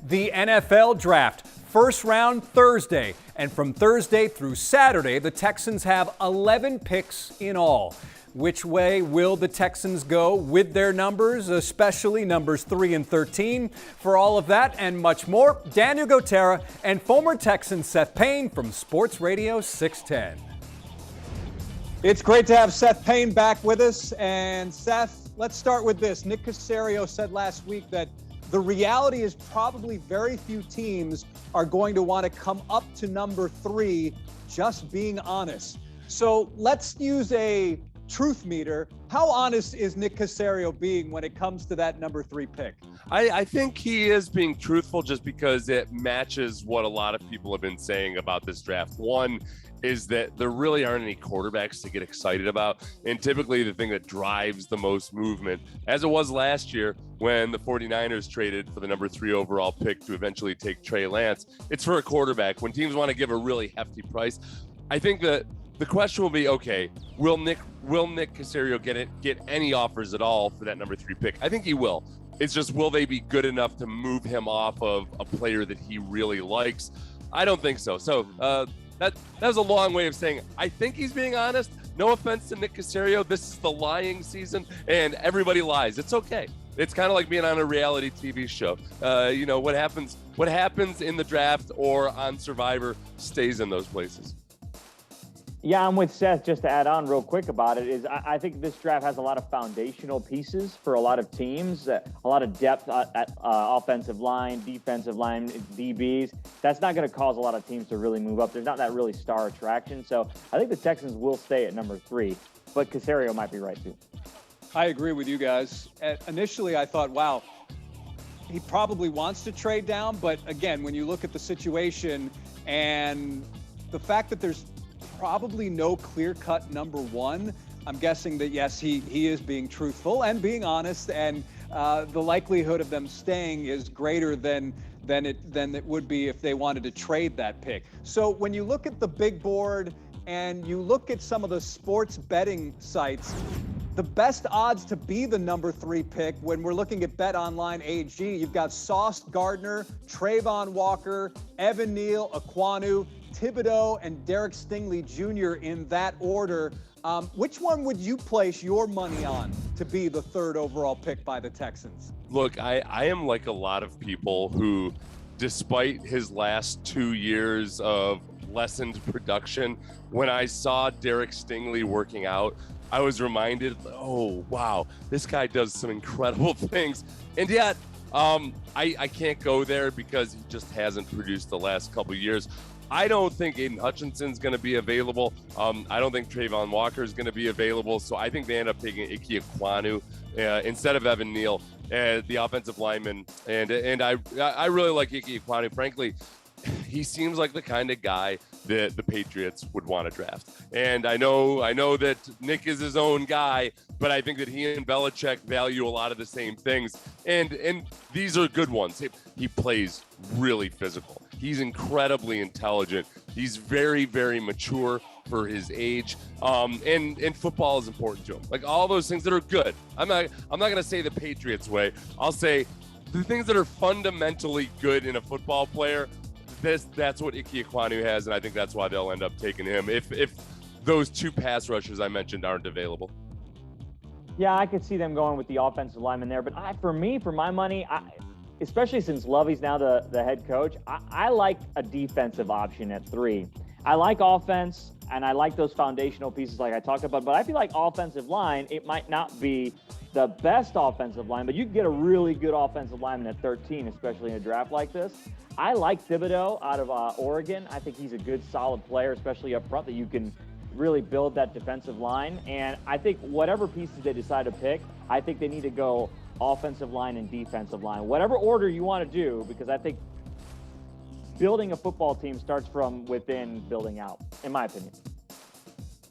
The NFL Draft, first round Thursday. And from Thursday through Saturday, the Texans have 11 picks in all. Which way will the Texans go with their numbers, especially numbers 3 and 13? For all of that and much more, Daniel Gotera and former Texan Seth Payne from Sports Radio 610. It's great to have Seth Payne back with us. And Seth, let's start with this. Nick Caserio said last week that the reality is probably very few teams are going to want to come up to number 3, just being honest. So let's use a truth meter. How honest is Nick Caserio being when it comes to that number 3 pick? I think he is being truthful just because it matches what a lot of people have been saying about this draft. One is that there really aren't any quarterbacks to get excited about. And typically the thing that drives the most movement, as it was last year when the 49ers traded for the number 3 overall pick to eventually take Trey Lance, it's for a quarterback. When teams want to give a really hefty price, I think that the question will be, okay, will Nick Caserio get any offers at all for that number 3 pick? I think he will. It's just, will they be good enough to move him off of a player that he really likes? I don't think so. So that was a long way of saying I think he's being honest. No offense to Nick Caserio. This is the lying season, and everybody lies. It's okay. It's kind of like being on a reality TV show. What happens in the draft or on Survivor stays in those places. Yeah, I'm with Seth. Just to add on real quick about it is I think this draft has a lot of foundational pieces for a lot of teams, a lot of depth at offensive line, defensive line, DBs. That's not going to cause a lot of teams to really move up. There's not that really star attraction. So I think the Texans will stay at number 3, but Caserio might be right too. I agree with you guys. Initially, I thought, wow, he probably wants to trade down. But again, when you look at the situation and the fact that there's probably no clear-cut number 1, I'm guessing that, yes, he is being truthful and being honest, and the likelihood of them staying is greater than it would be if they wanted to trade that pick. So when you look at the big board and you look at some of the sports betting sites, the best odds to be the number 3 pick, when we're looking at Bet Online AG, you've got Sauce Gardner, Trayvon Walker, Evan Neal, Aquanu, Thibodeau, and Derek Stingley Jr. in that order. Which one would you place your money on to be the 3rd overall pick by the Texans? Look, I am like a lot of people who, despite his last 2 years of lessened production, when I saw Derek Stingley working out, I was reminded, oh, wow, this guy does some incredible things. And yet, I can't go there because he just hasn't produced the last couple of years. I don't think Aiden Hutchinson's going to be available. I don't think Trayvon Walker is going to be available. So I think they end up taking Ike Aquanu instead of Evan Neal, the offensive lineman. And I really like Ike Aquanu. Frankly, he seems like the kind of guy that the Patriots would want to draft. And I know that Nick is his own guy, but I think that he and Belichick value a lot of the same things. And these are good ones. He plays really physical. He's incredibly intelligent. He's very, very mature for his age. And football is important to him. Like all those things that are good. I'm not going to say the Patriots way. I'll say the things that are fundamentally good in a football player. That's what Ike Aquanu has, and I think that's why they'll end up taking him if those 2 pass rushers I mentioned aren't available. Yeah, I could see them going with the offensive lineman there, but for my money, especially since Lovey's now the head coach, I like a defensive option at 3. I like offense, and I like those foundational pieces like I talked about, but I feel like offensive line, it might not be the best offensive line, but you can get a really good offensive lineman at 13, especially in a draft like this. I like Thibodeau out of Oregon. I think he's a good, solid player, especially up front, that you can really build that defensive line. And I think whatever pieces they decide to pick, I think they need to go offensive line and defensive line, whatever order you want to do, because I think building a football team starts from within, building out, in my opinion.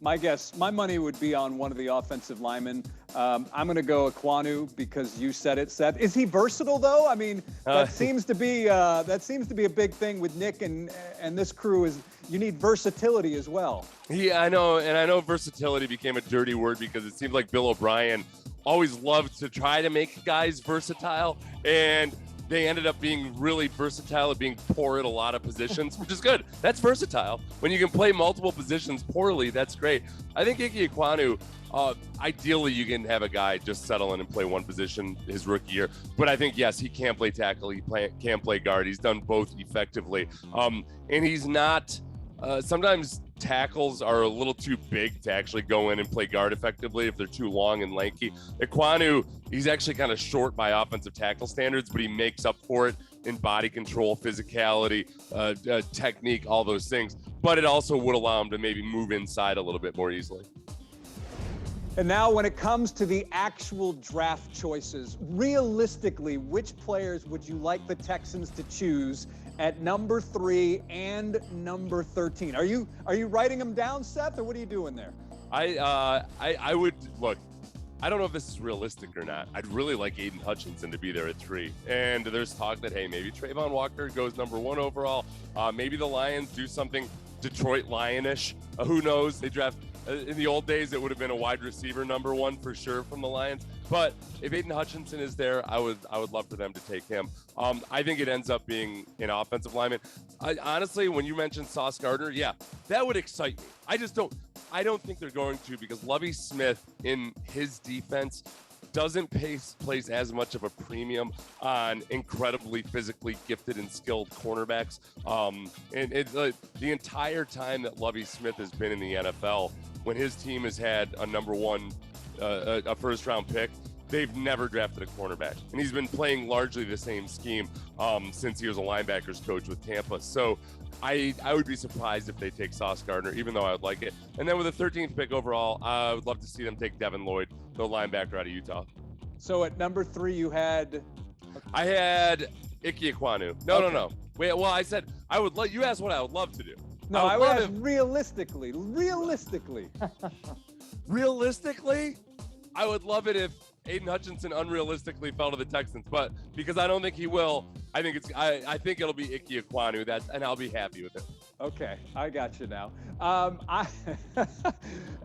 My money would be on one of the offensive linemen. I'm going to go Aquanu because you said it, Seth. Is he versatile though? I mean, that seems to be a big thing with Nick and this crew is you need versatility as well. Yeah, I know, and I know versatility became a dirty word because it seems like Bill O'Brien always loved to try to make guys versatile, and they ended up being really versatile at being poor at a lot of positions, which is good. That's versatile. When you can play multiple positions poorly, that's great. I think Ike Ekwonu, ideally you can have a guy just settle in and play one position his rookie year. But I think, yes, he can play tackle. He can play guard. He's done both effectively. And he's not sometimes tackles are a little too big to actually go in and play guard effectively if they're too long and lanky. Ekwonu, he's actually kind of short by offensive tackle standards, but he makes up for it in body control, physicality, technique, all those things. But it also would allow him to maybe move inside a little bit more easily. And now when it comes to the actual draft choices, realistically, which players would you like the Texans to choose at number 3 and number 13? Are you writing them down, Seth, or what are you doing there? I would look. I don't know if this is realistic or not. I'd really like Aiden Hutchinson to be there at 3. And there's talk that, hey, maybe Trayvon Walker goes number 1 overall. Maybe the Lions do something Detroit Lionish. Who knows? They draft. In the old days, it would have been a wide receiver number 1 for sure from the Lions. But if Aiden Hutchinson is there, I would love for them to take him. I think it ends up being an offensive lineman. Honestly, when you mentioned Sauce Gardner, yeah, that would excite me. I don't think they're going to, because Lovie Smith in his defense doesn't place as much of a premium on incredibly physically gifted and skilled cornerbacks. And the entire time that Lovie Smith has been in the NFL, when his team has had a number 1, a first round pick, they've never drafted a cornerback. And he's been playing largely the same scheme since he was a linebackers coach with Tampa. So I would be surprised if they take Sauce Gardner, even though I would like it. And then with the 13th pick overall, I would love to see them take Devin Lloyd, the linebacker out of Utah. So at number 3, you had? I had Ike Ekwonu. No. Wait, well, I said I would you asked what I would love to do. No, I would ask realistically. Realistically, I would love it if Aiden Hutchinson unrealistically fell to the Texans, but because I don't think he will, I think it'll be Ike Ekwonu, and I'll be happy with it. Okay, I got you now.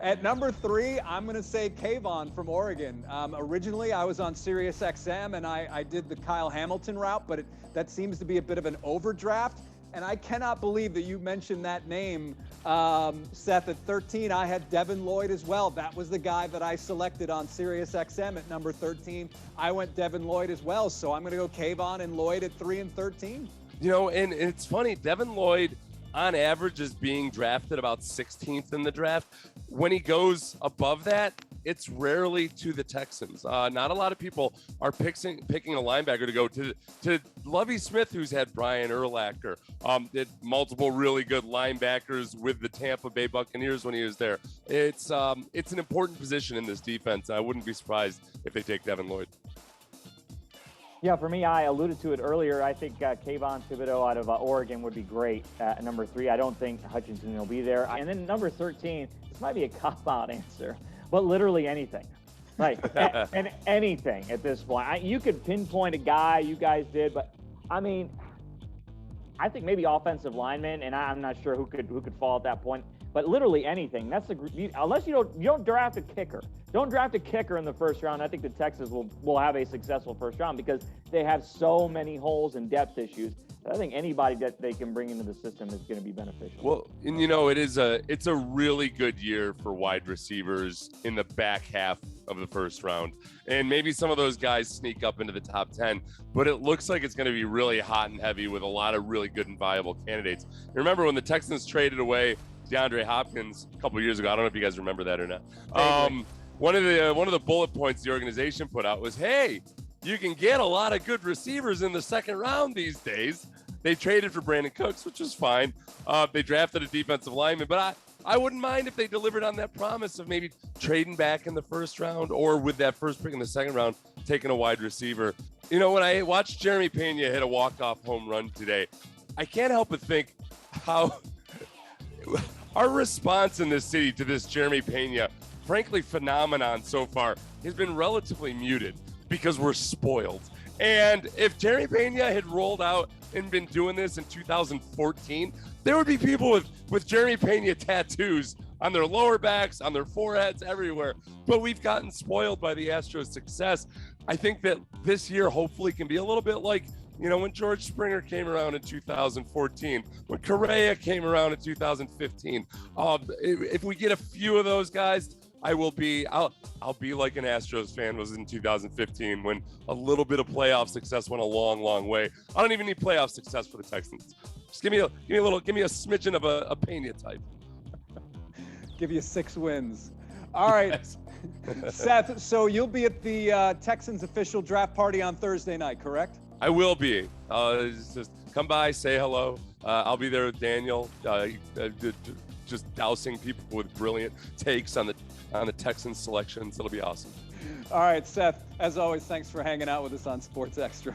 At number 3, I'm going to say Kayvon from Oregon. Originally, I was on Sirius XM, and I did the Kyle Hamilton route, but that seems to be a bit of an overdraft. And I cannot believe that you mentioned that name, Seth. At 13, I had Devin Lloyd as well. That was the guy that I selected on Sirius XM at number 13. I went Devin Lloyd as well, so I'm going to go Kayvon and Lloyd at 3 and 13. You know, and it's funny, Devin Lloyd, on average, is being drafted about 16th in the draft. When he goes above that, it's rarely to the Texans. Not a lot of people are picking a linebacker to go to Lovie Smith, who's had Brian Urlacher, did multiple really good linebackers with the Tampa Bay Buccaneers when he was there. It's an important position in this defense. I wouldn't be surprised if they take Devin Lloyd. Yeah, for me, I alluded to it earlier. I think Kayvon Thibodeau out of Oregon would be great at number 3. I don't think Hutchinson will be there. And then number 13, this might be a cop-out answer, but literally anything. Right, and anything at this point. You could pinpoint a guy, you guys did, but I mean, I think maybe offensive lineman, and I'm not sure who could fall at that point. But literally anything. That's unless you don't draft a kicker. Don't draft a kicker in the first round. I think the Texans will have a successful first round because they have so many holes and depth issues. I think anybody that they can bring into the system is going to be beneficial. Well, and it's a really good year for wide receivers in the back half of the first round. And maybe some of those guys sneak up into the top 10, but it looks like it's going to be really hot and heavy with a lot of really good and viable candidates. Remember when the Texans traded away DeAndre Hopkins a couple of years ago? I don't know if you guys remember that or not. One of the bullet points the organization put out was, hey, you can get a lot of good receivers in the second round these days. They traded for Brandon Cooks, which was fine. They drafted a defensive lineman, but I wouldn't mind if they delivered on that promise of maybe trading back in the first round or with that first pick in the second round, taking a wide receiver. You know, when I watched Jeremy Pena hit a walk-off home run today, I can't help but think how our response in this city to this Jeremy Pena, frankly, phenomenon so far has been relatively muted because we're spoiled. And if Jeremy Pena had rolled out and been doing this in 2014, there would be people with Jeremy Pena tattoos on their lower backs, on their foreheads, everywhere. But we've gotten spoiled by the Astros' success. I think that this year hopefully can be a little bit like You know, when George Springer came around in 2014, when Correa came around in 2015, if we get a few of those guys, I'll be like an Astros fan was in 2015 when a little bit of playoff success went a long, long way. I don't even need playoff success for the Texans. Just give me a smidgen of a Pena type. Give you 6 wins. All right, Yes. Seth. So you'll be at the Texans official draft party on Thursday night, correct? I will be. Just come by, say hello. I'll be there with Daniel, just dousing people with brilliant takes on the Texans selections. It'll be awesome. All right, Seth. As always, thanks for hanging out with us on Sports Extra.